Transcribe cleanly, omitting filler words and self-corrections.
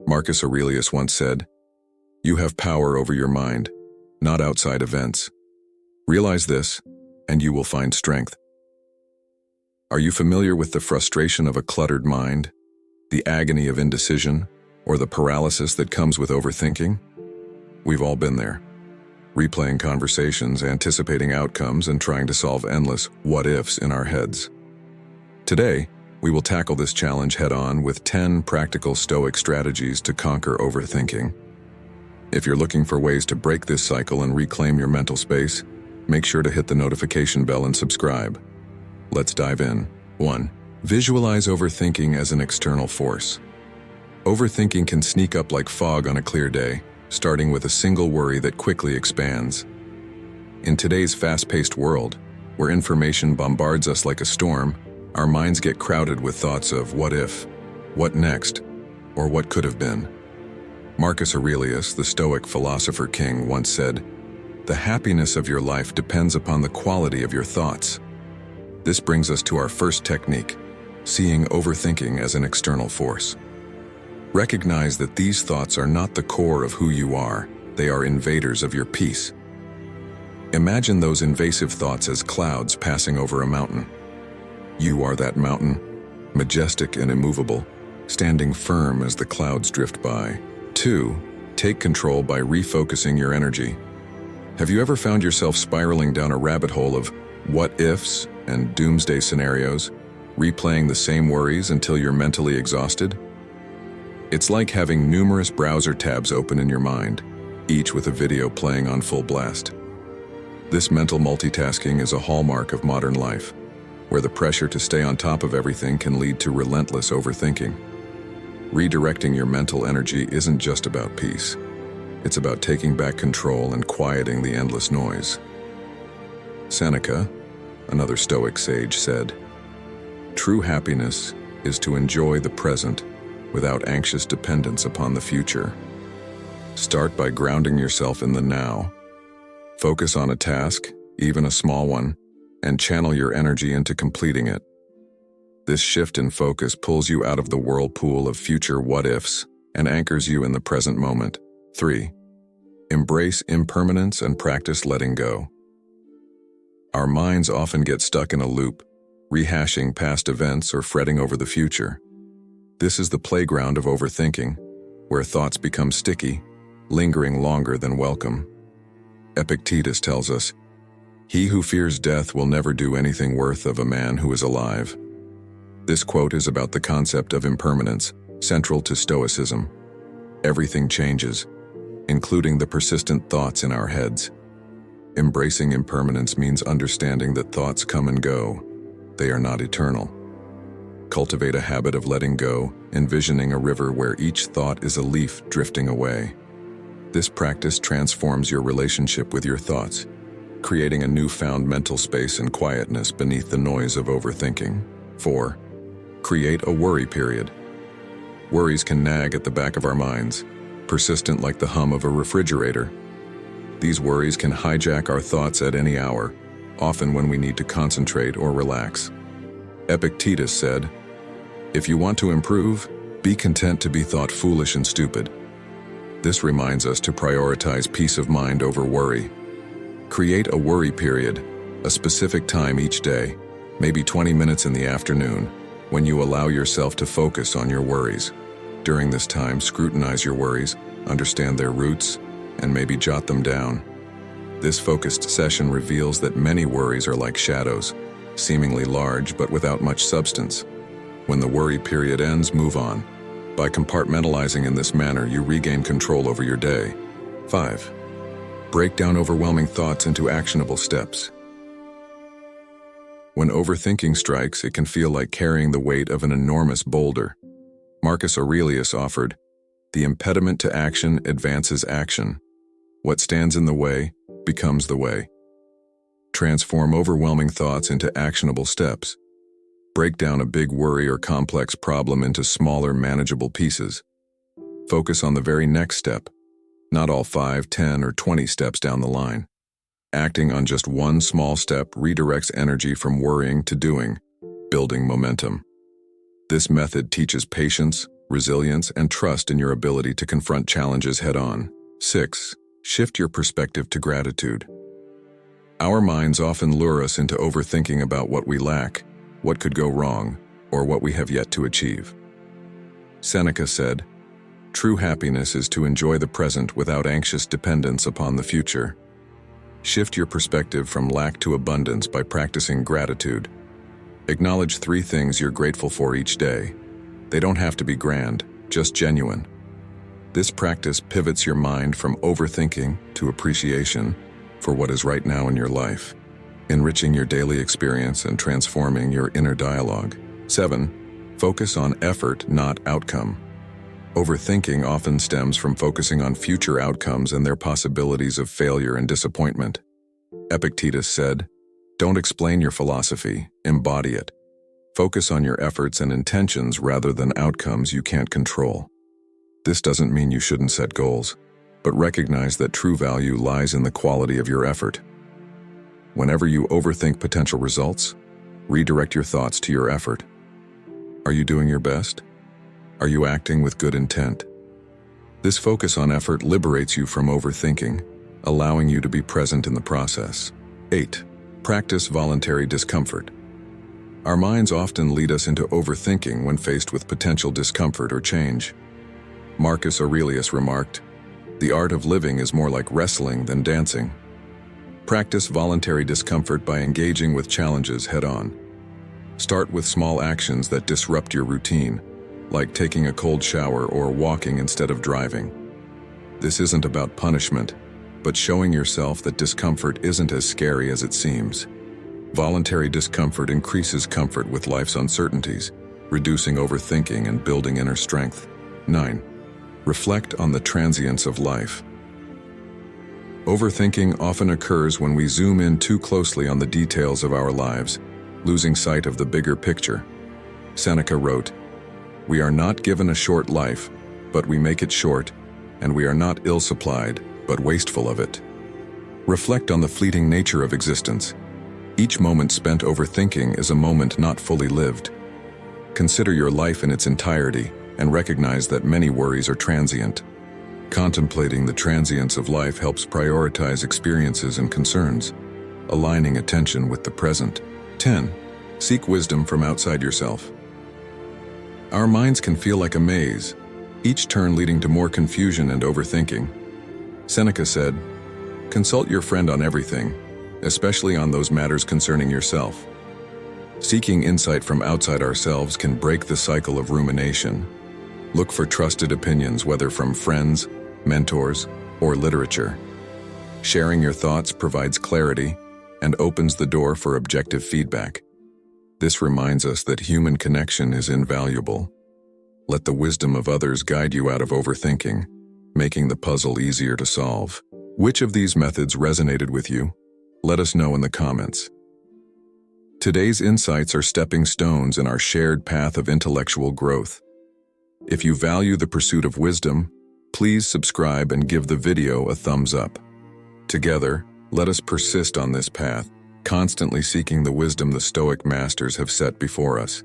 Marcus Aurelius once said, "You have power over your mind, not outside events. Realize this, and you will find strength." Are you familiar with the frustration of a cluttered mind, the agony of indecision, or the paralysis that comes with overthinking? We've all been there, replaying conversations, anticipating outcomes, and trying to solve endless what-ifs in our heads. Today, we will tackle this challenge head-on with 10 practical Stoic strategies to conquer overthinking. If you're looking for ways to break this cycle and reclaim your mental space, make sure to hit the notification bell and subscribe. Let's dive in. 1. Visualize overthinking as an external force. Overthinking can sneak up like fog on a clear day, starting with a single worry that quickly expands. In today's fast-paced world, where information bombards us like a storm, our minds get crowded with thoughts of what if, what next, or what could have been. Marcus Aurelius, the Stoic philosopher king, once said, "The happiness of your life depends upon the quality of your thoughts." This brings us to our first technique, seeing overthinking as an external force. Recognize that these thoughts are not the core of who you are, they are invaders of your peace. Imagine those invasive thoughts as clouds passing over a mountain. You are that mountain, majestic and immovable, standing firm as the clouds drift by. 2. Take control by refocusing your energy. Have you ever found yourself spiraling down a rabbit hole of what-ifs and doomsday scenarios, replaying the same worries until you're mentally exhausted? It's like having numerous browser tabs open in your mind, each with a video playing on full blast. This mental multitasking is a hallmark of modern life, where the pressure to stay on top of everything can lead to relentless overthinking. Redirecting your mental energy isn't just about peace. It's about taking back control and quieting the endless noise. Seneca, another Stoic sage, said, "True happiness is to enjoy the present without anxious dependence upon the future." Start by grounding yourself in the now. Focus on a task, even a small one, and channel your energy into completing it. This shift in focus pulls you out of the whirlpool of future what-ifs and anchors you in the present moment. 3. Embrace impermanence and practice letting go. Our minds often get stuck in a loop, rehashing past events or fretting over the future. This is the playground of overthinking, where thoughts become sticky, lingering longer than welcome. Epictetus tells us, "He who fears death will never do anything worth of a man who is alive." This quote is about the concept of impermanence, central to Stoicism. Everything changes, including the persistent thoughts in our heads. Embracing impermanence means understanding that thoughts come and go. They are not eternal. Cultivate a habit of letting go, envisioning a river where each thought is a leaf drifting away. This practice transforms your relationship with your thoughts, creating a newfound mental space and quietness beneath the noise of overthinking. 4. Create a worry period. Worries can nag at the back of our minds, persistent like the hum of a refrigerator. These worries can hijack our thoughts at any hour, often when we need to concentrate or relax. Epictetus said, "If you want to improve, be content to be thought foolish and stupid." This reminds us to prioritize peace of mind over worry. Create a worry period, a specific time each day, maybe 20 minutes in the afternoon, when you allow yourself to focus on your worries. During this time, scrutinize your worries, understand their roots, and maybe jot them down. This focused session reveals that many worries are like shadows, seemingly large but without much substance. When the worry period ends, move on. By compartmentalizing in this manner, you regain control over your day. 5. Break down overwhelming thoughts into actionable steps. When overthinking strikes, it can feel like carrying the weight of an enormous boulder. Marcus Aurelius offered, "The impediment to action advances action. What stands in the way becomes the way." Transform overwhelming thoughts into actionable steps. Break down a big worry or complex problem into smaller, manageable pieces. Focus on the very next step, not all 5, 10, or 20 steps down the line. Acting on just one small step redirects energy from worrying to doing, building momentum. This method teaches patience, resilience, and trust in your ability to confront challenges head-on. 6. Shift your perspective to gratitude. Our minds often lure us into overthinking about what we lack, what could go wrong, or what we have yet to achieve. Seneca said, "True happiness is to enjoy the present without anxious dependence upon the future." Shift your perspective from lack to abundance by practicing gratitude. Acknowledge 3 things you're grateful for each day. They don't have to be grand, just genuine. This practice pivots your mind from overthinking to appreciation for what is right now in your life, enriching your daily experience and transforming your inner dialogue. 7. Focus on effort, not outcome. Overthinking often stems from focusing on future outcomes and their possibilities of failure and disappointment. Epictetus said, "Don't explain your philosophy, embody it. Focus on your efforts and intentions rather than outcomes you can't control." This doesn't mean you shouldn't set goals, but recognize that true value lies in the quality of your effort. Whenever you overthink potential results, redirect your thoughts to your effort. Are you doing your best? Are you acting with good intent? This focus on effort liberates you from overthinking, allowing you to be present in the process. 8. Practice voluntary discomfort. Our minds often lead us into overthinking when faced with potential discomfort or change. Marcus Aurelius remarked, "The art of living is more like wrestling than dancing." Practice voluntary discomfort by engaging with challenges head-on. Start with small actions that disrupt your routine, like taking a cold shower or walking instead of driving. This isn't about punishment, but showing yourself that discomfort isn't as scary as it seems. Voluntary discomfort increases comfort with life's uncertainties, reducing overthinking and building inner strength. 9. Reflect on the transience of life. Overthinking often occurs when we zoom in too closely on the details of our lives, losing sight of the bigger picture. Seneca wrote, "We are not given a short life, but we make it short, and we are not ill-supplied, but wasteful of it." Reflect on the fleeting nature of existence. Each moment spent overthinking is a moment not fully lived. Consider your life in its entirety and recognize that many worries are transient. Contemplating the transience of life helps prioritize experiences and concerns, aligning attention with the present. 10. Seek wisdom from outside yourself. Our minds can feel like a maze, each turn leading to more confusion and overthinking. Seneca said, "Consult your friend on everything, especially on those matters concerning yourself." Seeking insight from outside ourselves can break the cycle of rumination. Look for trusted opinions, whether from friends, mentors, or literature. Sharing your thoughts provides clarity and opens the door for objective feedback. This reminds us that human connection is invaluable. Let the wisdom of others guide you out of overthinking, making the puzzle easier to solve. Which of these methods resonated with you? Let us know in the comments. Today's insights are stepping stones in our shared path of intellectual growth. If you value the pursuit of wisdom, please subscribe and give the video a thumbs up. Together, let us persist on this path, constantly seeking the wisdom the Stoic masters have set before us.